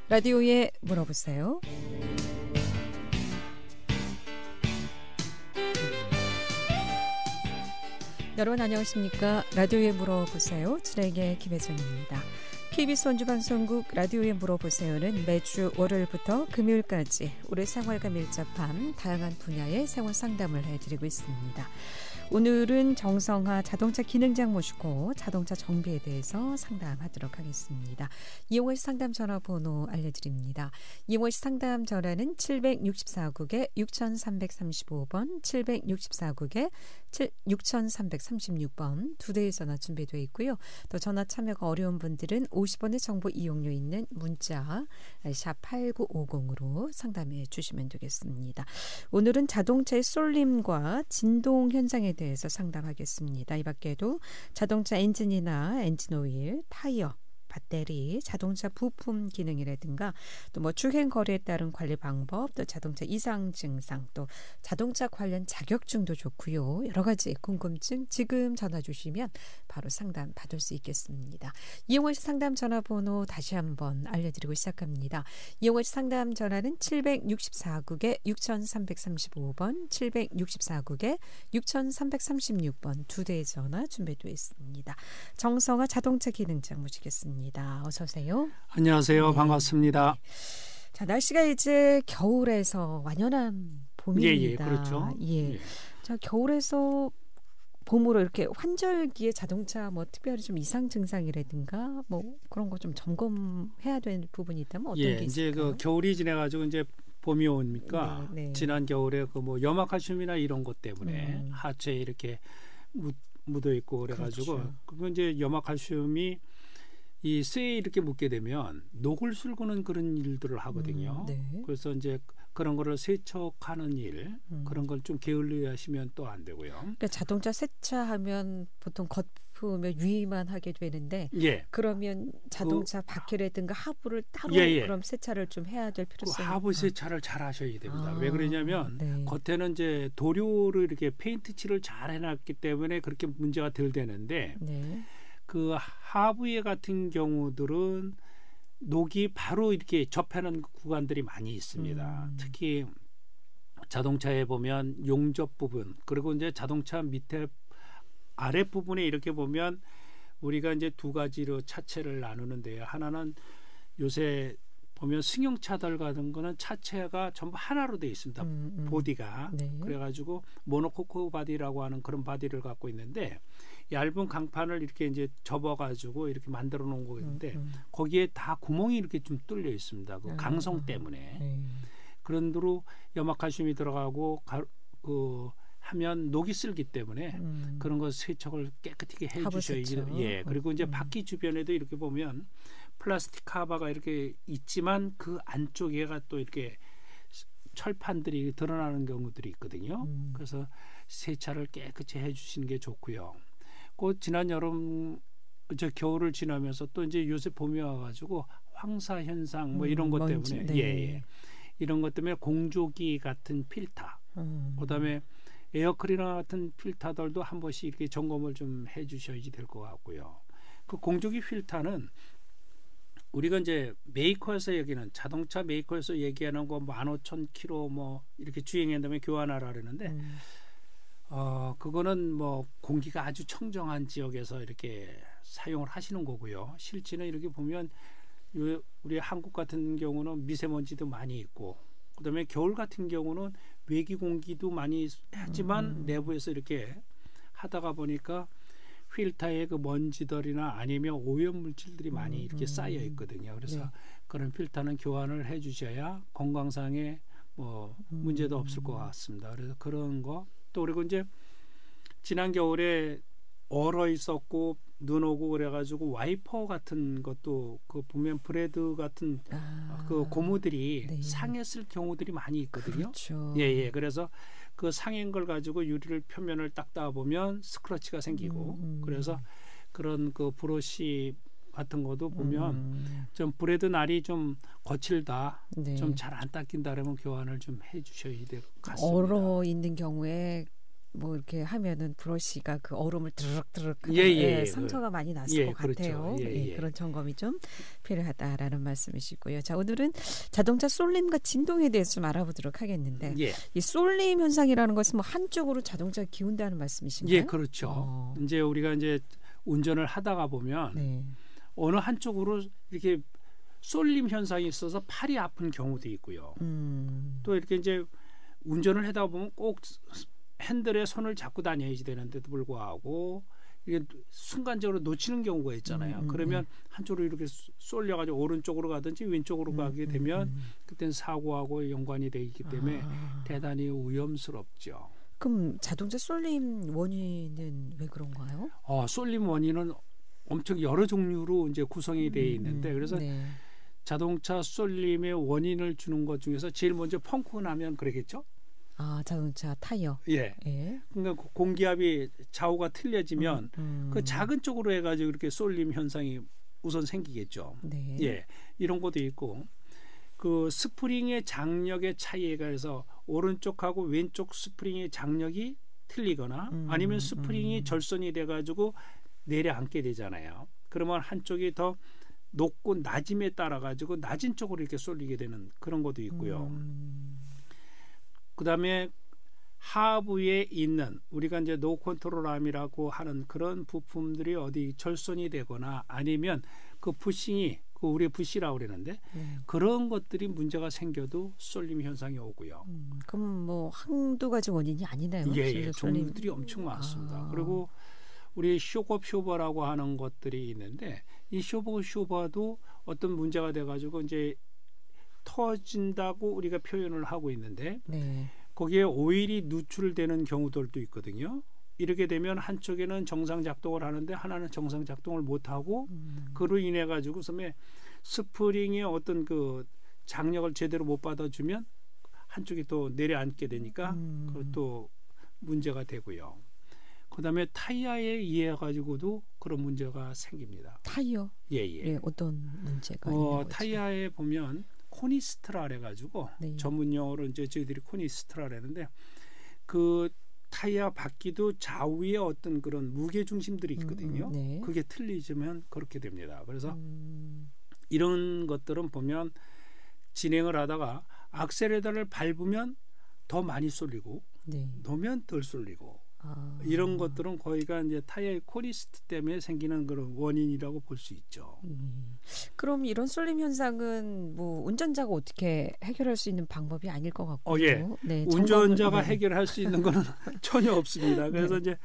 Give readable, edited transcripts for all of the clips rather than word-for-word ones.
라디오에 물어보세요. 여러분 안녕하십니까? 라디오에 물어보세요. 진행의 김혜정입니다. KBS 원주방송국 라디오에 물어보세요는 매주 월요일부터 금요일까지 우리 생활과 밀접한 다양한 분야의 생활 상담을 해드리고 있습니다. 오늘은 정성하 자동차 기능장 모시고 자동차 정비에 대해서 상담하도록 하겠습니다. 이용호 씨 상담 전화번호 알려드립니다. 이용호 씨 상담 전화는 764국에 6335번, 764국에 6336번 두 대의 전화 준비되어 있고요. 또 전화 참여가 어려운 분들은 50원의 정보 이용료 있는 문자 샵 8950으로 상담해 주시면 되겠습니다. 오늘은 자동차의 쏠림과 진동 현상에 대해서 상담하겠습니다. 이 밖에도 자동차 엔진이나 엔진 오일, 타이어, 배터리, 자동차 부품 기능이라든가 또 뭐 주행 거리에 따른 관리 방법, 또 자동차 이상 증상, 또 자동차 관련 자격증도 좋고요. 여러 가지 궁금증 지금 전화 주시면 바로 상담 받을 수 있겠습니다. 이용호 씨 상담 전화번호 다시 한번 알려드리고 시작합니다. 이용호 씨 상담 전화는 764국에 6335번, 764국에 6336번 두 대의 전화 준비되어 있습니다. 정성하 자동차 기능장 모시겠습니다. 어서 오세요. 안녕하세요. 네. 반갑습니다. 네. 자, 날씨가 이제 겨울에서 완연한 봄입니다. 예, 그렇죠. 예. 예. 자, 겨울에서 봄으로 이렇게 환절기에 자동차 뭐 특별히 좀 이상 증상이라든가 뭐 그런 거 좀 점검해야 되는 부분이 있다면 어떤 게 있을까요? 이제 그 겨울이 지나가지고 이제 봄이 오니까 네. 지난 겨울에 그 뭐 염화칼슘이나 이런 것 때문에 하체에 이렇게 묻어 있고 그래가지고 그렇죠. 그건 이제 염화칼슘이 이 쇠에 이렇게 묻게 되면 녹을 슬구는 그런 일들을 하거든요. 네. 그래서 이제 그런 거를 세척하는 일 그런 걸 좀 게을리하시면 또 안 되고요. 그러니까 자동차 세차하면 보통 거품에 유의만 하게 되는데 예. 그러면 자동차 바퀴라든가 하부를 따로 예. 그럼 세차를 좀 해야 될 그 필요성이 하부 세차를 잘 하셔야 됩니다. 아, 왜 그러냐면 네. 겉에는 이제 도료를 이렇게 페인트 칠을 잘 해놨기 때문에 그렇게 문제가 덜 되는데 네. 그 하부에 같은 경우들은 녹이 바로 이렇게 접하는 구간들이 많이 있습니다. 특히 자동차에 보면 용접 부분 그리고 이제 자동차 밑에 아랫 부분에 이렇게 보면 우리가 이제 두 가지로 차체를 나누는데요. 하나는 요새 보면 승용차들 같은 거는 차체가 전부 하나로 되어 있습니다. 보디가. 네. 그래가지고 모노코크 바디라고 하는 그런 바디를 갖고 있는데 얇은 강판을 이렇게 이제 접어가지고 이렇게 만들어 놓은 거인데 거기에 다 구멍이 이렇게 좀 뚫려 있습니다. 그 강성 때문에. 네. 그런 대로 염화칼슘이 들어가고 하면 녹이 쓸기 때문에 그런 거 세척을 깨끗하게 해주셔야죠. 예. 그리고 이제 바퀴 주변에도 이렇게 보면 플라스틱 카바가 이렇게 있지만 그 안쪽에가 또 이렇게 철판들이 드러나는 경우들이 있거든요. 그래서 세차를 깨끗이 해주시는 게 좋고요. 그 지난 여름 겨울을 지나면서 또 이제 요새 봄이 와가지고 황사 현상 뭐 이런 것 먼지, 때문에 네. 예. 이런 것 때문에 공조기 같은 필터, 그다음에 에어클리너 같은 필터들도 한 번씩 이렇게 점검을 좀 해주셔야지 될 것 같고요. 그 공조기 필터는 우리가 이제 메이커에서 얘기하는 자동차 메이커에서 얘기하는 거 15,000km 뭐 이렇게 주행한 다음에 교환하라 그러는데 그거는 뭐 공기가 아주 청정한 지역에서 이렇게 사용을 하시는 거고요. 실제는 이렇게 보면 우리 한국 같은 경우는 미세먼지도 많이 있고 그다음에 겨울 같은 경우는 외기 공기도 많이 하지만 내부에서 이렇게 하다가 보니까 필터에 그 먼지들이나 아니면 오염 물질들이 많이 이렇게 쌓여 있거든요. 그래서 네. 그런 필터는 교환을 해주셔야 건강상에 뭐 문제도 없을 것 같습니다. 그래서 그런 거 또 그리고 이제 지난 겨울에 얼어 있었고 눈 오고 그래가지고 와이퍼 같은 것도 그 보면 브레드 같은 그 고무들이 네. 상했을 경우들이 많이 있거든요. 그렇죠. 예. 그래서 그 상한 걸 가지고 유리를 표면을 닦다 보면 스크래치가 생기고 그래서 그런 그 브러쉬 같은 것도 보면 좀 브레드 날이 좀 거칠다, 네. 좀 잘 안 닦인다 그러면 교환을 좀 해주셔야 될 것 같습니다. 얼어 있는 경우에 뭐 이렇게 하면은 브러쉬가 그 얼음을 드르륵드르륵 상처가 많이 났을 것 그렇죠. 같아요. 그런 점검이 좀 필요하다라는 말씀이시고요. 자, 오늘은 자동차 쏠림과 진동에 대해서 좀 알아보도록 하겠는데 이 쏠림 현상이라는 것은 뭐 한쪽으로 자동차가 기운다는 말씀이신가요? 예, 그렇죠. 이제 우리가 이제 운전을 하다가 보면 어느 한쪽으로 이렇게 쏠림 현상이 있어서 팔이 아픈 경우도 있고요. 또 이렇게 이제 운전을 하다 보면 꼭 핸들에 손을 잡고 다녀야지 되는데도 불구하고 이게 순간적으로 놓치는 경우가 있잖아요. 그러면 한쪽으로 이렇게 쏠려가지고 오른쪽으로 가든지 왼쪽으로 가게 되면 그때는 사고하고 연관이 되어 있기 때문에 대단히 위험스럽죠. 그럼 자동차 쏠림 원인은 왜 그런가요? 쏠림 원인은 엄청 여러 종류로 이제 구성이 되어 있는데 그래서 자동차 쏠림의 원인을 주는 것 중에서 제일 먼저 펑크가 나면 그러겠죠? 자동차 타이어. 그러니까 공기압이 좌우가 틀려지면 그 작은 쪽으로 해가지고 이렇게 쏠림 현상이 우선 생기겠죠. 이런 것도 있고 그 스프링의 장력의 차이가 해서 오른쪽하고 왼쪽 스프링의 장력이 틀리거나 아니면 스프링이 절선이 돼가지고 내려앉게 되잖아요. 그러면 한쪽이 더 높고 낮음에 따라 가지고 낮은 쪽으로 이렇게 쏠리게 되는 그런 것도 있고요. 그다음에 하부에 있는 우리가 이제 노 컨트롤암이라고 하는 그런 부품들이 어디 절선이 되거나 아니면 그 부싱이 그 우리 부시라고 그러는데 그런 것들이 문제가 생겨도 쏠림 현상이 오고요. 그럼 뭐 한두 가지 원인이 아니네요. 종류들이 엄청 많습니다. 그리고 우리 쇼버라고 하는 것들이 있는데 이 쇼버도 어떤 문제가 돼가지고 이제 터진다고 우리가 표현을 하고 있는데 거기에 오일이 누출되는 경우들도 있거든요. 이렇게 되면 한쪽에는 정상 작동을 하는데 하나는 정상 작동을 못 하고 그로 인해 가지고 스프링의 어떤 그 장력을 제대로 못 받아주면 한쪽이 또 내려앉게 되니까 그것도 문제가 되고요. 그다음에 타이어에 의해 가지고도 그런 문제가 생깁니다. 타이어? 어떤 문제가 있는 거죠? 타이어에 보면 코니스트라 해가지고 전문 용어로 이제 저희들이 코니스트라 그러는데 그 타이어 바퀴도 좌우에 어떤 그런 무게 중심들이 있거든요. 그게 틀리지면 그렇게 됩니다. 그래서 이런 것들은 보면 진행을 하다가 악셀레터를 밟으면 더 많이 쏠리고 놓으면 덜 쏠리고 이런 것들은 거의가 이제 타이어의 코니스트 때문에 생기는 그런 원인이라고 볼 수 있죠. 그럼 이런 쏠림 현상은 뭐 운전자가 어떻게 해결할 수 있는 방법이 아닐 것 같고요. 운전자가 해결할 수 있는 거는 전혀 없습니다. 그래서 이제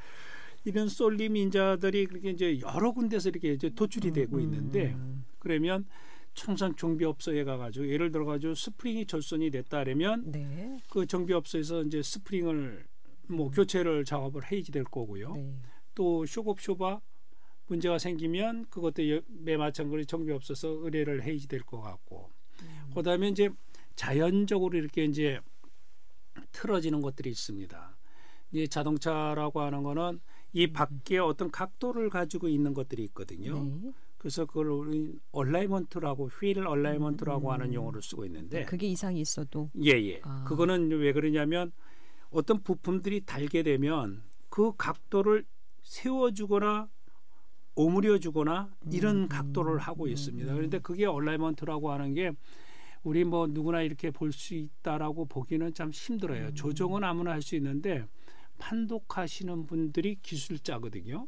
이런 쏠림 인자들이 그렇게 이제 여러 군데서 이렇게 이제 도출이 되고 있는데 그러면 청산 정비업소에 가가지고 예를 들어가지고 스프링이 절선이 됐다라면 그 정비업소에서 이제 스프링을 뭐 교체를 작업을 해야지 될 거고요. 또 쇼바 문제가 생기면 그것도 매 마찬가지로 정비업소에서 의뢰를 해야지 될 것 같고 그다음에 이제 자연적으로 이렇게 이제 틀어지는 것들이 있습니다. 이 자동차라고 하는 거는 이 밖에 어떤 각도를 가지고 있는 것들이 있거든요. 그래서 그걸 우리 얼라이먼트라고 휠 얼라이먼트라고 하는 용어를 쓰고 있는데 그게 이상이 있어도 그거는 왜 그러냐면 어떤 부품들이 달게 되면 그 각도를 세워주거나 오므려주거나 이런 각도를 하고 있습니다. 그런데 그게 얼라이먼트라고 하는 게 우리 뭐 누구나 이렇게 볼 수 있다라고 보기는 참 힘들어요. 조정은 아무나 할 수 있는데 판독하시는 분들이 기술자거든요.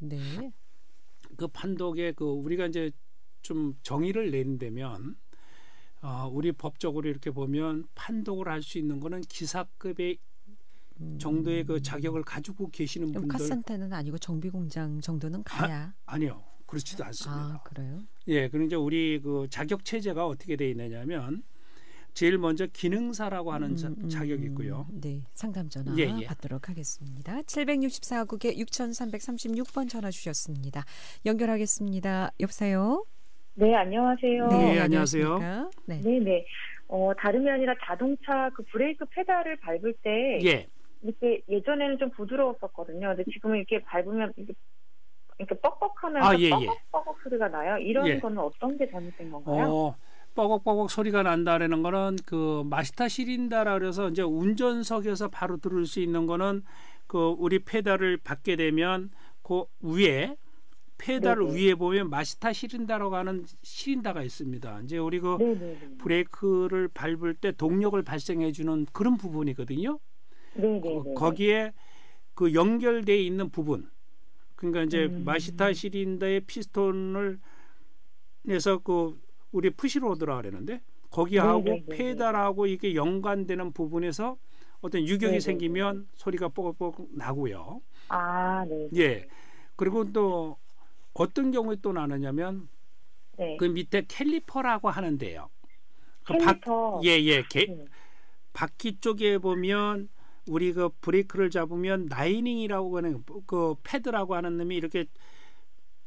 그 판독에 그 우리가 이제 좀 정의를 내린다면 우리 법적으로 이렇게 보면 판독을 할 수 있는 거는 기사급의 정도의 그 자격을 가지고 계시는 분들. 카센터는 아니고 정비공장 정도는 가야. 아니요, 그렇지도 않습니다. 그래요? 그럼 이제 우리 그 자격 체제가 어떻게 돼 있느냐면 제일 먼저 기능사라고 하는 자격이 있고요. 상담 전화 받도록 하겠습니다. 764국에 6336번 전화 주셨습니다. 연결하겠습니다. 여보세요? 네, 안녕하세요. 네, 안녕하세요. 네. 다름이 아니라 자동차 그 브레이크 페달을 밟을 때 이렇게 예전에는 좀 부드러웠었거든요. 근데 지금은 이렇게 밟으면 이렇게 뻑뻑하면서 뻑뻑 소리가 나요. 이런 거는 어떤 게 잘못된 건가요? 뻐걱뻐걱 소리가 난다라는 거는 그 마스터 시린다라 그래서 이제 운전석에서 바로 들을 수 있는 거는 그 우리 페달을 받게 되면 그 위에 페달 위에 보면 마시타 시린다라고 하는 시린다가 있습니다. 이제 우리 그 브레이크를 밟을 때 동력을 발생해 주는 그런 부분이거든요. 거기에 그 연결되어 있는 부분, 그러니까 이제 마시타 시린더의 피스톤을 내서 그 우리 푸시로드라 그러는데 거기하고 페달하고 이게 연관되는 부분에서 어떤 유격이 생기면 소리가 뽀글뽀글 나고요. 예. 그리고 또 어떤 경우에 또 나느냐면 그 밑에 캘리퍼라고 하는데요. 캘리퍼. 바퀴 쪽에 보면 우리 그 브레이크를 잡으면 라이닝이라고 하는 그 패드라고 하는 놈이 이렇게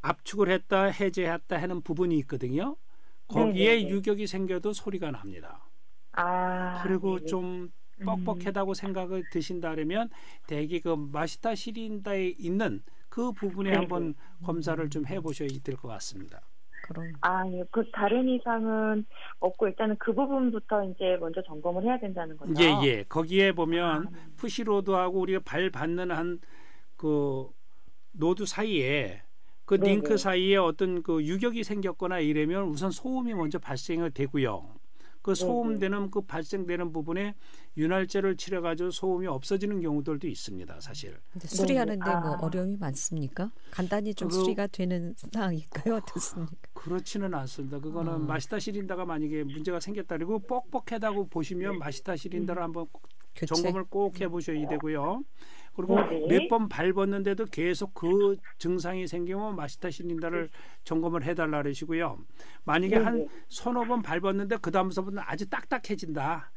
압축을 했다 해제했다 하는 부분이 있거든요. 거기에 유격이 생겨도 소리가 납니다. 그리고 좀 뻑뻑하다고 생각을 드신다면 대개 그 마시타 시린다에 있는 그 부분에 한번 검사를 좀 해보셔야 될 것 같습니다. 예. 그 다른 이상은 없고 일단은 그 부분부터 이제 먼저 점검을 해야 된다는 거죠. 예. 거기에 보면 푸시로드하고 우리가 발 받는 한 그 노드 사이에 그 링크 사이에 어떤 그 유격이 생겼거나 이러면 우선 소음이 먼저 발생이 되고요. 그 소음되는 그 발생되는 부분에 윤활제를 칠해가지고 소음이 없어지는 경우들도 있습니다, 사실. 근데 수리하는데 뭐 어려움이 많습니까? 간단히 좀 수리가 되는 상황일까요? 어떻습니까? 그렇지는 않습니다. 그거는 마시타 시린더가 만약에 문제가 생겼다 그리고 뻑뻑하다고 보시면 마시타 시린더를 한번 점검을 꼭 해보셔야 되고요. 그리고 몇 번 밟았는데도 계속 그 증상이 생기면 마시타 시린더를 점검을 해달라 그러시고요. 만약에 한 서너 번 밟았는데 그 다음서부터는 아주 딱딱해진다.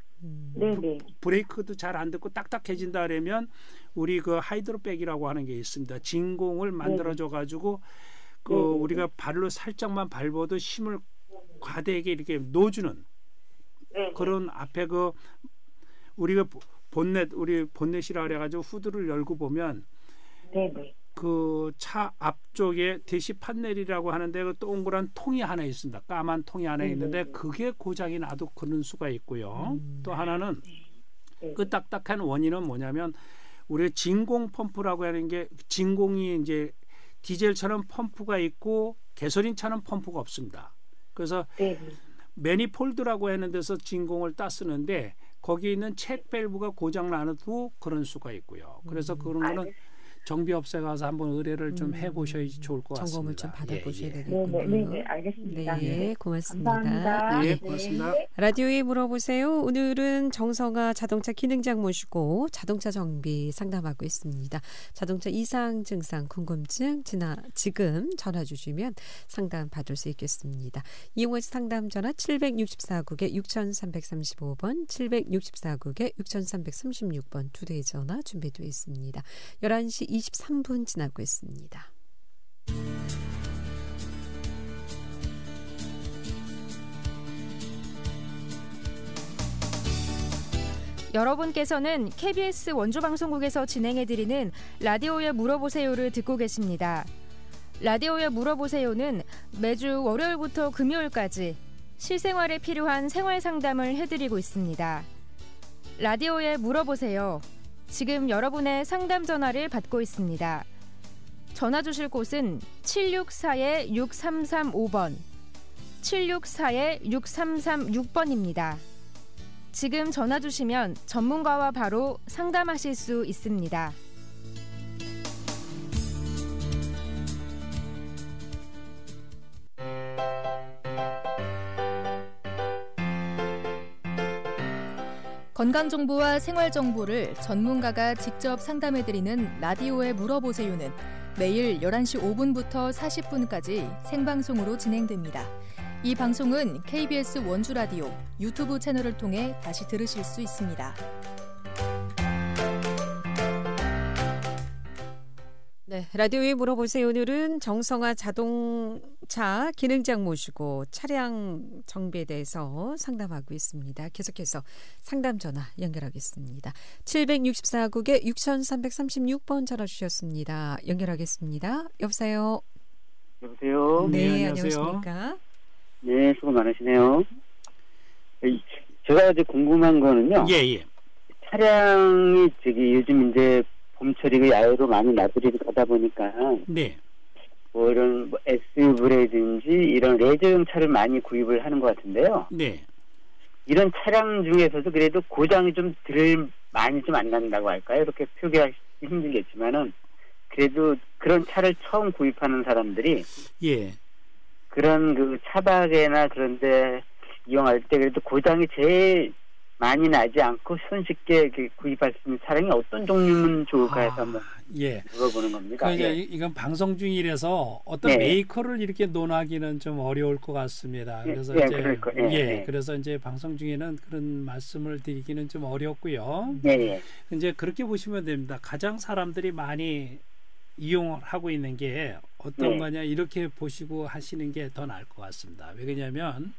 브레이크도 잘 안 듣고 딱딱해진다 그러면 우리 그 하이드로백이라고 하는 게 있습니다. 진공을 만들어줘 가지고 그 우리가 발로 살짝만 밟아도 힘을 과대하게 이렇게 놓아주는 그런 앞에 그 우리가 우리 본넷이라 그래가지고 후드를 열고 보면 그 차 앞쪽에 대시 판넬이라고 하는데 그 동그란 통이 하나 있습니다. 까만 통이 하나 있는데 그게 고장이 나도 그런 수가 있고요. 또 하나는 그 딱딱한 원인은 뭐냐면 우리 진공 펌프라고 하는 게 진공이 이제 디젤차는 펌프가 있고 가솔린차는 펌프가 없습니다. 그래서 매니폴드라고 하는 데서 진공을 따 쓰는데 거기에 있는 책 밸브가 고장 나도 그런 수가 있고요. 그래서 그런 거는 정비업체 가서 한번 의뢰를 좀 해보셔야지 좋을 것 같습니다. 점검을 좀 받아보셔야 되겠군요. 네, 알겠습니다. 네, 고맙습니다. 감사합니다. 네, 고맙습니다. 라디오에 물어보세요. 오늘은 정성아 자동차 기능장 모시고 자동차 정비 상담하고 있습니다. 자동차 이상 증상 궁금증 지금 전화 주시면 상담 받을 수 있겠습니다. 이용할 상담 전화 764국에 6335번 764국에 6336번 두 대의 전화 준비되어 있습니다. 11시 23분 지나고 있습니다. 여러분께서는 KBS 원주방송국에서 진행해드리는 라디오에 물어보세요를 듣고 계십니다. 라디오에 물어보세요는 매주 월요일부터 금요일까지 실생활에 필요한 생활 상담을 해드리고 있습니다. 라디오에 물어보세요. 지금 여러분의 상담 전화를 받고 있습니다. 전화 주실 곳은 764-6335번, 764-6336번입니다. 지금 전화 주시면 전문가와 바로 상담하실 수 있습니다. 건강정보와 생활정보를 전문가가 직접 상담해드리는 라디오에 물어보세요는 매일 11시 5분부터 40분까지 생방송으로 진행됩니다. 이 방송은 KBS 원주라디오 유튜브 채널을 통해 다시 들으실 수 있습니다. 네, 라디오에 물어보세요. 오늘은 정성아 자동차 기능장 모시고 차량 정비에 대해서 상담하고 있습니다. 계속해서 상담 전화 연결하겠습니다. 764국에 6336번 전화 주셨습니다. 연결하겠습니다. 여보세요? 여보세요? 네, 안녕하십니까? 네, 수고 많으시네요. 제가 이제 궁금한 거는요. 예. 차량이 요즘 이제 봄철이고 야외로 많이 나들이를 가다 보니까 네. 뭐 이런 뭐 SUV라든지 이런 레저용 차를 많이 구입을 하는 것 같은데요. 네. 이런 차량 중에서도 그래도 고장이 좀 덜 많이 좀 안 난다고 할까요? 이렇게 표기하기 힘들겠지만은 그래도 그런 차를 처음 구입하는 사람들이 예. 그런 그 차박에나 그런데 이용할 때 그래도 고장이 제일 많이 나지 않고 손쉽게 구입할 수 있는 차량이 어떤 종류면 좋을까 해서 한번 예. 물어보는 겁니다. 예. 이건 방송 중이라서 어떤 메이커를 이렇게 논하기는 좀 어려울 것 같습니다. 그래서 그래서 이제 방송 중에는 그런 말씀을 드리기는 좀 어렵고요. 이제 그렇게 보시면 됩니다. 가장 사람들이 많이 이용하고 있는 게 어떤 거냐 이렇게 보시고 하시는 게 더 나을 것 같습니다. 왜냐하면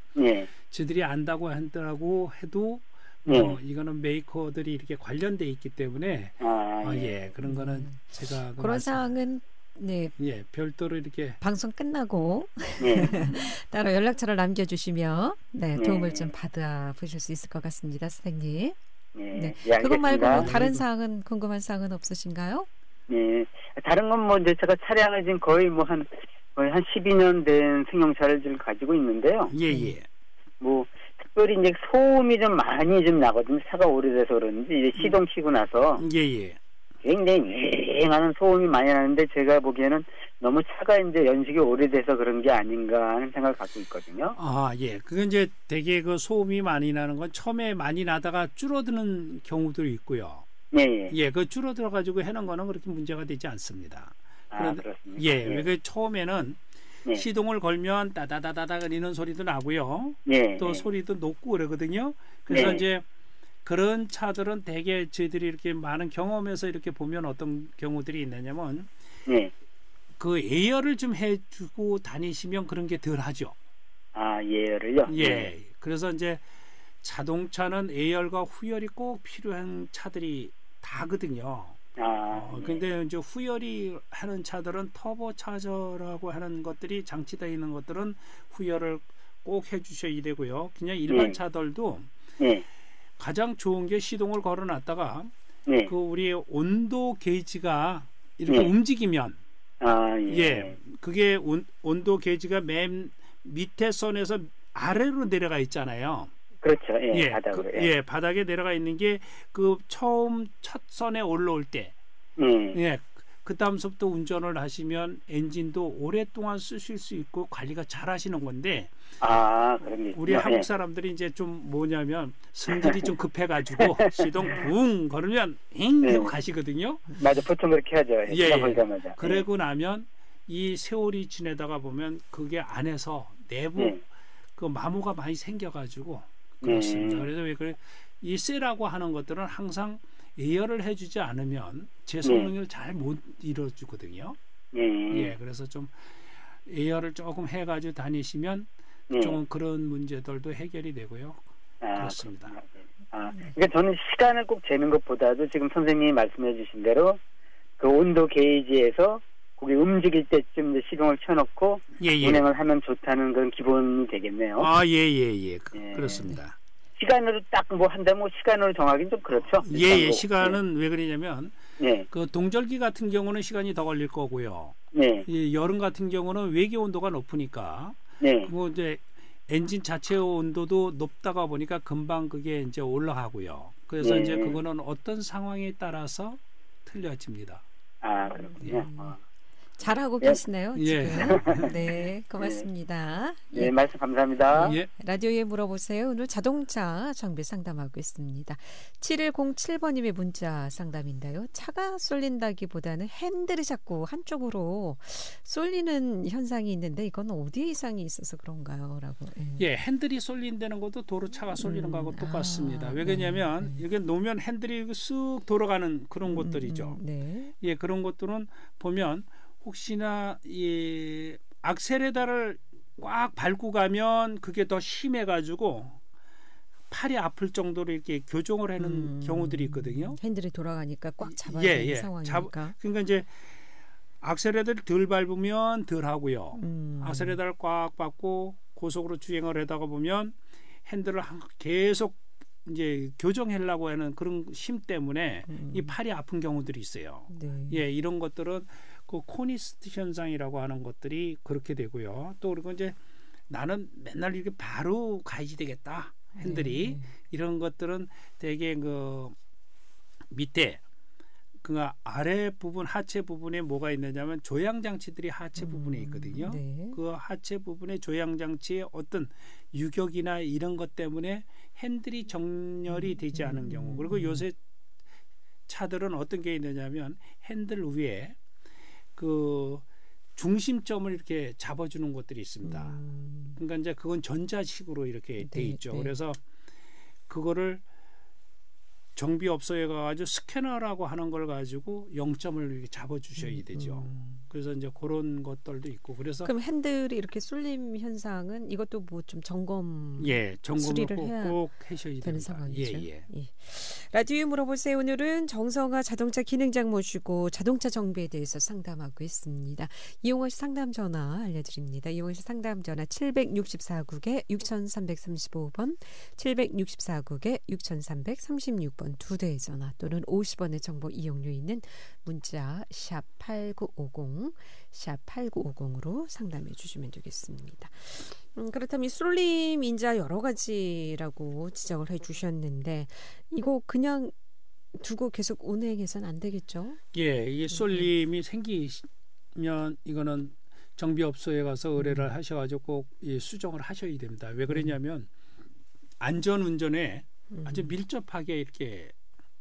저들이 안다고 하더라고 해도 이거는 메이커들이 이렇게 관련돼 있기 때문에 그런 거는 제가 그런 사항은 별도로 이렇게 방송 끝나고 따로 연락처를 남겨주시면 도움을 좀 받아 보실 수 있을 것 같습니다, 선생님. 그것 말고 뭐 다른 사항은 궁금한 사항은 없으신가요? 네, 다른 건 뭐 이제 제가 차량을 지금 거의 한 12년 된 승용차를 지금 가지고 있는데요. 뭐 특별히 이제 소음이 좀 많이 좀 나거든요. 차가 오래돼서 그런지 이제 시동 키고 나서 굉장히 윙하는 소음이 많이 나는데 제가 보기에는 너무 차가 이제 연식이 오래돼서 그런 게 아닌가 하는 생각을 갖고 있거든요. 그건 이제 되게 그 소음이 많이 나는 건 처음에 많이 나다가 줄어드는 경우도 있고요. 그 줄어들어 가지고 해놓은 거는 그렇게 문제가 되지 않습니다. 그렇습니다. 왜 처음에는 시동을 걸면 따다다다다 거리는 소리도 나고요. 또 소리도 높고 그러거든요. 그래서 이제 그런 차들은 대개 저희들이 이렇게 많은 경험에서 이렇게 보면 어떤 경우들이 있느냐면 그 예열을 좀 해주고 다니시면 그런 게 덜하죠. 예열을요? 그래서 이제 자동차는 예열과 후열이 꼭 필요한 차들이 다거든요. 근데 이제 후열이 하는 차들은 터보 차저라고 하는 것들이 장치되어 있는 것들은 후열을 꼭 해주셔야 되고요. 그냥 일반 차들도 가장 좋은 게 시동을 걸어놨다가 그 우리 온도 게이지가 이렇게 움직이면 그게 온도 게이지가 맨 밑에 선에서 아래로 내려가 있잖아요. 그렇죠. 바닥으로. 바닥에 내려가 있는 게 그 처음 첫 선에 올라올 때. 그 다음서부터 운전을 하시면 엔진도 오랫동안 쓰실 수 있고 관리가 잘 하시는 건데 우리 한국 사람들이 이제 좀 뭐냐면 성질이 좀 급해가지고 시동 붕 걸으면 하고 가시거든요. 맞아, 보통 그렇게 하죠. 그러고 나면 이 세월이 지내다가 보면 그게 안에서 내부 그 마모가 많이 생겨가지고 그렇습니다. 그래서 왜 그래 이 쇠라고 하는 것들은 항상 예열을 해주지 않으면 제 성능을 잘 못 이뤄주거든요. 그래서 좀 예열을 조금 해가지고 다니시면 좀 그런 문제들도 해결이 되고요. 그렇습니다. 그러니까 저는 시간을 꼭 재는 것보다도 지금 선생님이 말씀해주신 대로 그 온도 게이지에서 거기 움직일 때쯤 이제 시동을 켜놓고 운행을 하면 좋다는 그런 기본이 되겠네요. 그렇습니다. 시간으로 딱 뭐 한다면 시간으로 정하기는 좀 그렇죠. 시간은 왜 그러냐면 그 동절기 같은 경우는 시간이 더 걸릴 거고요. 이 여름 같은 경우는 외기 온도가 높으니까 그리고 이제 엔진 자체 온도도 높다가 보니까 금방 그게 이제 올라가고요. 그래서 이제 그거는 어떤 상황에 따라서 틀려집니다. 그렇군요. 잘하고 계시네요. 지금. 네, 고맙습니다. 말씀 감사합니다. 라디오에 물어보세요. 오늘 자동차 정비 상담하고 있습니다. 7107번님의 문자 상담인데요. 차가 쏠린다기보다는 핸들이 자꾸 한쪽으로 쏠리는 현상이 있는데 이건 어디 이상이 있어서 그런가요? 라고. 핸들이 쏠린다는 것도 도로 차가 쏠리는 거하고 똑같습니다. 왜 그러냐면 이게 놓으면 핸들이 쓱 돌아가는 그런 것들이죠. 그런 것들은 보면 혹시나 이 악셀에다를 꽉 밟고 가면 그게 더 심해가지고 팔이 아플 정도로 이렇게 교정을 하는 경우들이 있거든요. 핸들이 돌아가니까 꽉 잡아야 되는 상황이니까. 그러니까 이제 악셀에다를 덜 밟으면 덜 하고요. 악셀에다를 꽉 밟고 고속으로 주행을 하다가 보면 핸들을 계속 이제 교정하려고 하는 그런 힘 때문에 이 팔이 아픈 경우들이 있어요. 네. 예, 이런 것들은 그 코니스트 현상이라고 하는 것들이 그렇게 되고요. 또 그리고 이제 나는 맨날 이렇게 바로 가야지 되겠다. 핸들이 이런 것들은 되게 그 밑에 그 아래 부분 하체 부분에 뭐가 있느냐면 조향 장치들이 하체 부분에 있거든요. 네. 그 하체 부분에 조향 장치의 어떤 유격이나 이런 것 때문에 핸들이 정렬이 되지 않은 경우. 그리고 요새 차들은 어떤 게 있느냐면 핸들 위에 그 중심점을 이렇게 잡아주는 것들이 있습니다. 그러니까 이제 그건 전자식으로 이렇게 돼 있죠. 그래서 그거를 정비업소에 가가지고 스캐너라고 하는 걸 가지고 0점을 이렇게 잡아주셔야 되죠. 그래서 이제 그런 것들도 있고 그래서 그럼 핸들이 이렇게 쏠림 현상은 이것도 뭐 좀 점검, 점검을 해야 꼭 하셔야 되는 됩니다. 상황이죠. 예. 라디오 물어보세요. 오늘은 정성화 자동차 기능장 모시고 자동차 정비에 대해서 상담하고 있습니다. 이용호 씨 상담 전화 알려드립니다. 이용호 씨 상담 전화 764국에 6335번, 764국에 6336번 두 대의 전화 또는 50원의 정보 이용료 있는 문자 샵 8950 샵 8950으로 상담해 주시면 되겠습니다. 그렇다면 쏠림 인자 여러 가지라고 지적을 해 주셨는데 이거 그냥 두고 계속 운행해서는 안 되겠죠? 예, 이게 쏠림이 생기면 이거는 정비업소에 가서 의뢰를 하셔가지고 꼭 수정을 하셔야 됩니다. 왜 그러냐면 안전운전에 아주 밀접하게 이렇게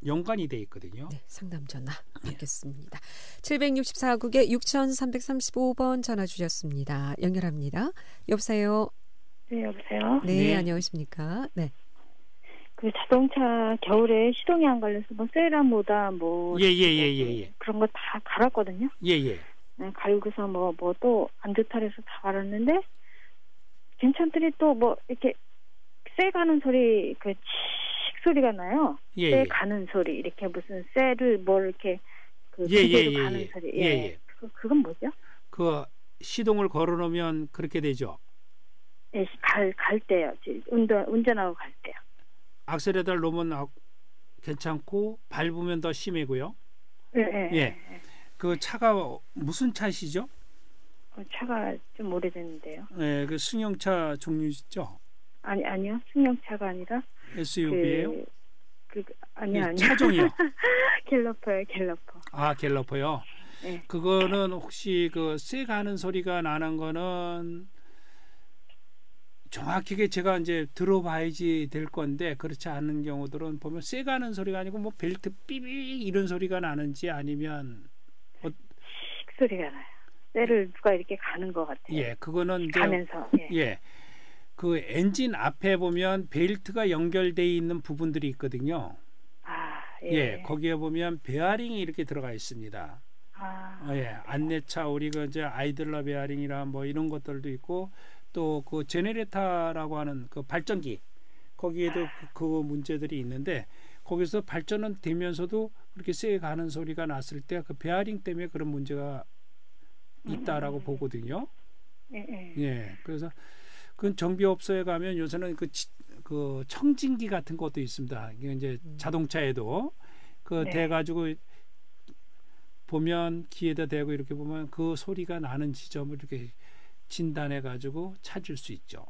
연관이 돼 있거든요. 네, 상담 전화 받겠습니다. 764국에 6335번 전화 주셨습니다. 연결합니다. 여보세요. 네, 여보세요. 네, 안녕하십니까. 네. 그 자동차 겨울에 시동이 안 걸려서 뭐 세라모다 뭐 그런 거 다 갈았거든요. 네, 갈고서 뭐 또 안 좋다 해서 다 갈았는데 괜찮더니 또 뭐 이렇게 쇠 가는 소리 그 소리가 나요. 쇠 가는 소리 이렇게 무슨 쇠를 뭘 이렇게 그 기계로 가는 소리. 그건 뭐죠? 그 시동을 걸어놓으면 그렇게 되죠. 예, 갈 때요. 운전하고 갈 때요. 악셀에다 놓으면 괜찮고 밟으면 더 심해고요. 예. 그 차가 무슨 차시죠? 차가 좀 오래됐는데요. 네, 그 승용차 종류죠? 아니요. 승용차가 아니라 SUV예요? 아니요. 차종이요. 갤러퍼요, 갤러퍼. 아, 갤러퍼요. 네. 그거는 혹시 그 쇠 가는 소리가 나는 거는 정확하게 제가 이제 들어봐야지 될 건데 그렇지 않은 경우들은 보면 쇠 가는 소리가 아니고 뭐 벨트 삐빅 이런 소리가 나는지 아니면 소리가 나요. 쇠를 누가 이렇게 가는 것 같아요. 예, 그거는 이제 가면서 그 엔진 앞에 보면 벨트가 연결돼 있는 부분들이 있거든요. 거기에 보면 베어링이 이렇게 들어가 있습니다. 안내차 우리 그 이제 아이들러 베어링이라 뭐 이런 것들도 있고 또 그 제네레이터라고 하는 그 발전기 거기에도 그 문제들이 있는데 거기서 발전은 되면서도 그렇게 세게 가는 소리가 났을 때 그 베어링 때문에 그런 문제가 있다라고 보거든요. 그래서 그 정비업소에 가면 요새는 그 청진기 같은 것도 있습니다. 이게 이제 자동차에도 돼가지고 보면 귀에다 대고 이렇게 보면 그 소리가 나는 지점을 이렇게 진단해가지고 찾을 수 있죠.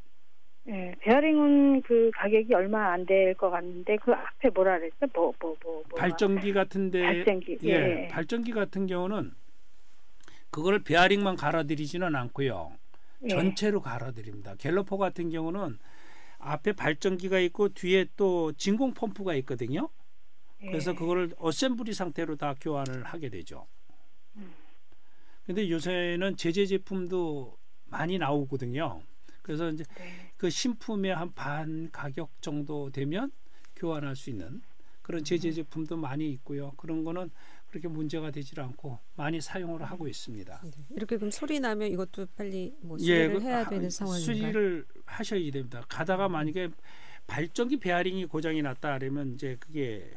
네, 베어링은 그 가격이 얼마 안 될 것 같은데 그 앞에 뭐라 그랬죠? 발전기 같은데. 발전기 같은 경우는 그걸 베어링만 갈아드리지는 않고요. 전체로 갈아드립니다. 갤러퍼 같은 경우는 앞에 발전기가 있고 뒤에 또 진공 펌프가 있거든요. 그래서 그거를 어셈블리 상태로 다 교환을 하게 되죠. 근데 요새는 제재 제품도 많이 나오거든요. 그래서 이제 그 신품의 한 반 가격 정도 되면 교환할 수 있는 그런 제재 제품도 많이 있고요. 그런 거는 그렇게 문제가 되질 않고 많이 사용을 하고 있습니다. 이렇게 그럼 소리 나면 이것도 빨리 뭐 수리를 해야 되는 상황인가요? 수리를 하셔야 됩니다. 가다가 만약에 발전기 베어링이 고장이 났다 그러면 이제 그게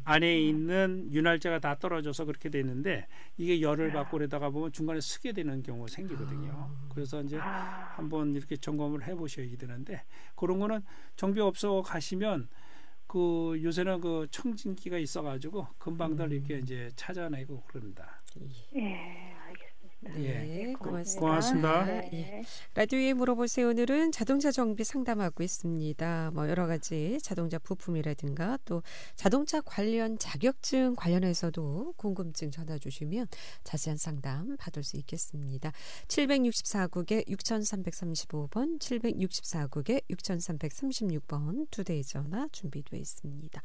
안에 있는 윤활제가 다 떨어져서 그렇게 되는데 이게 열을 받고 그러다가 보면 중간에 쓰게 되는 경우가 생기거든요. 그래서 이제 한번 이렇게 점검을 해보셔야 되는데 그런 거는 정비업소 가시면 그 요새는 그 청진기가 있어가지고 금방들 이렇게 이제 찾아내고 그럽니다. 예, 알겠습니다. 네, 고맙습니다. 예. 라디오에 물어보세요. 오늘은 자동차 정비 상담하고 있습니다. 뭐 여러 가지 자동차 부품이라든가 또 자동차 관련 자격증 관련해서도 궁금증 전화 주시면 자세한 상담 받을 수 있겠습니다. 764국에 6335번, 764국에 6336번 두 대의 전화 준비되어 있습니다.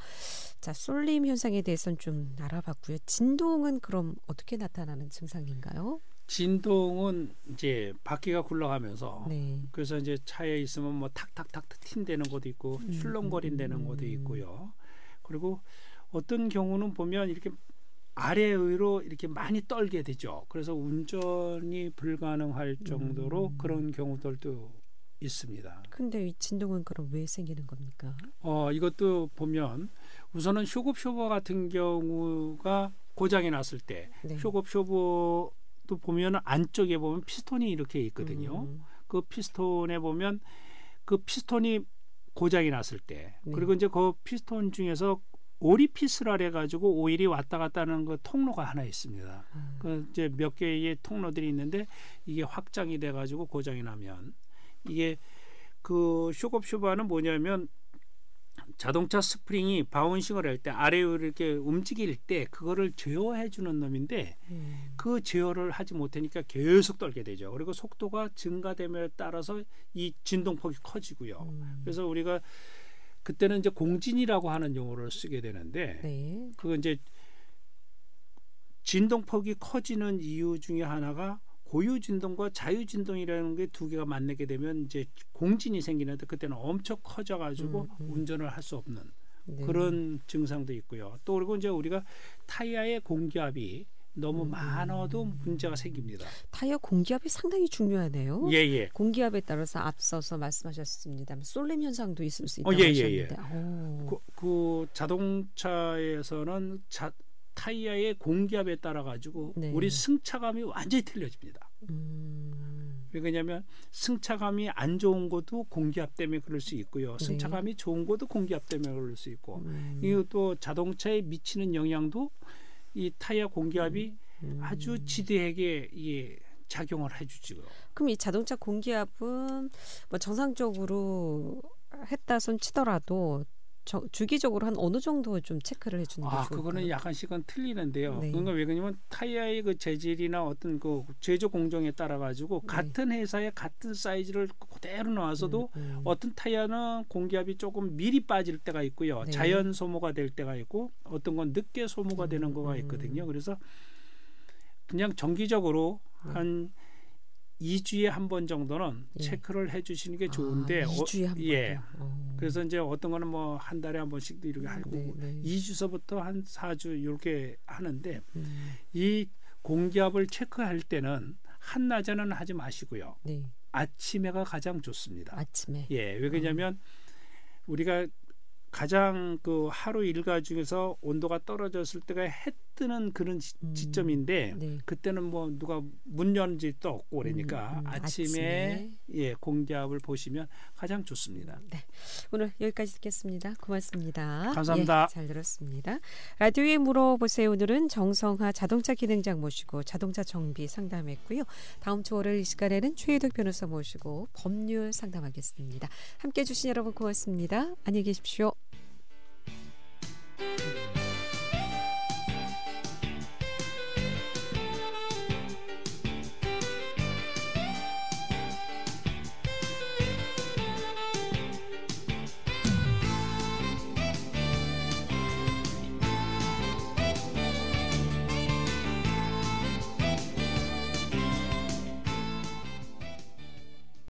자, 쏠림 현상에 대해서는 좀 알아봤고요. 진동은 그럼 어떻게 나타나는 증상인가요? 진동은 이제 바퀴가 굴러가면서 네. 그래서 이제 차에 있으면 뭐 탁탁탁 튄다는 것도 있고 출렁거린다는 것도 있고요. 그리고 어떤 경우는 보면 이렇게 아래의로 이렇게 많이 떨게 되죠. 그래서 운전이 불가능할 정도로 그런 경우들도 있습니다. 근데 이 진동은 그럼 왜 생기는 겁니까? 이것도 보면 우선은 쇼급쇼버 같은 경우가 고장이 났을 때 네. 쇼급쇼버 또 보면 안쪽에 보면 피스톤이 이렇게 있거든요. 그 피스톤에 보면 그 피스톤이 고장이 났을 때 그리고 이제 그 피스톤 중에서 오리피스라 해가지고 오일이 왔다 갔다 하는 그 통로가 하나 있습니다. 그 이제 몇 개의 통로들이 있는데 이게 확장이 돼가지고 고장이 나면 이게 그 쇼급쇼버는 뭐냐면 자동차 스프링이 바운싱을 할 때 아래로 이렇게 움직일 때 그거를 제어해 주는 놈인데 그 제어를 하지 못하니까 계속 떨게 되죠. 그리고 속도가 증가됨에 따라서 이 진동폭이 커지고요. 그래서 우리가 그때는 이제 공진이라고 하는 용어를 쓰게 되는데 네. 그 이제 진동폭이 커지는 이유 중에 하나가 고유 진동과 자유 진동이라는 게 두 개가 만나게 되면 이제 공진이 생기는데 그때는 엄청 커져가지고 운전을 할 수 없는 그런 증상도 있고요. 또 그리고 이제 우리가 타이어의 공기압이 너무 많아도 문제가 생깁니다. 타이어 공기압이 상당히 중요하네요. 예. 공기압에 따라서 앞서서 말씀하셨습니다. 쏠림 현상도 있을 수 있다고 하셨는데. 하셨는데. 자동차에서는 타이어의 공기압에 따라 가지고 우리 승차감이 완전히 틀려집니다. 왜냐하면 승차감이 안 좋은 것도 공기압 때문에 그럴 수 있고요. 승차감이 좋은 것도 공기압 때문에 그럴 수 있고 이것도 자동차에 미치는 영향도 이 타이어 공기압이 아주 지대하게 작용을 해주죠. 그럼 이 자동차 공기압은 뭐 정상적으로 했다 손 치더라도 주기적으로 한 어느 정도 좀 체크를 해주는 게 좋을까요? 그거는 약간씩은 틀리는데요. 네. 그러니까 왜 그러냐면 타이어의 그 재질이나 어떤 그 제조 공정에 따라 가지고 같은 회사의 같은 사이즈를 그대로 놔서도 어떤 타이어는 공기압이 조금 미리 빠질 때가 있고요. 자연 소모가 될 때가 있고 어떤 건 늦게 소모가 되는 거가 있거든요. 그래서 그냥 정기적으로 한 2주에 한 번 정도는 체크를 해주시는 게 좋은데 2주에 한 번. 그래서 이제 어떤 거는 뭐 한 달에 한 번씩 이렇게 하고 2주서부터 한 4주 이렇게 하는데 이 공기압을 체크할 때는 한낮에는 하지 마시고요. 아침에가 가장 좋습니다. 아침에. 왜 그러냐면 우리가 가장 그 하루 일과 중에서 온도가 떨어졌을 때가 해 뜨는 그런 지점인데 그때는 뭐 누가 문 여는 집도 없고 그러니까 아침에 공기압을 보시면 가장 좋습니다. 네, 오늘 여기까지 듣겠습니다. 고맙습니다. 감사합니다. 잘 들었습니다. 라디오에 물어보세요. 오늘은 정성하 자동차 기능장 모시고 자동차 정비 상담했고요. 다음 주 월요일 이 시간에는 최혜덕 변호사 모시고 법률 상담하겠습니다. 함께해 주신 여러분 고맙습니다. 안녕히 계십시오.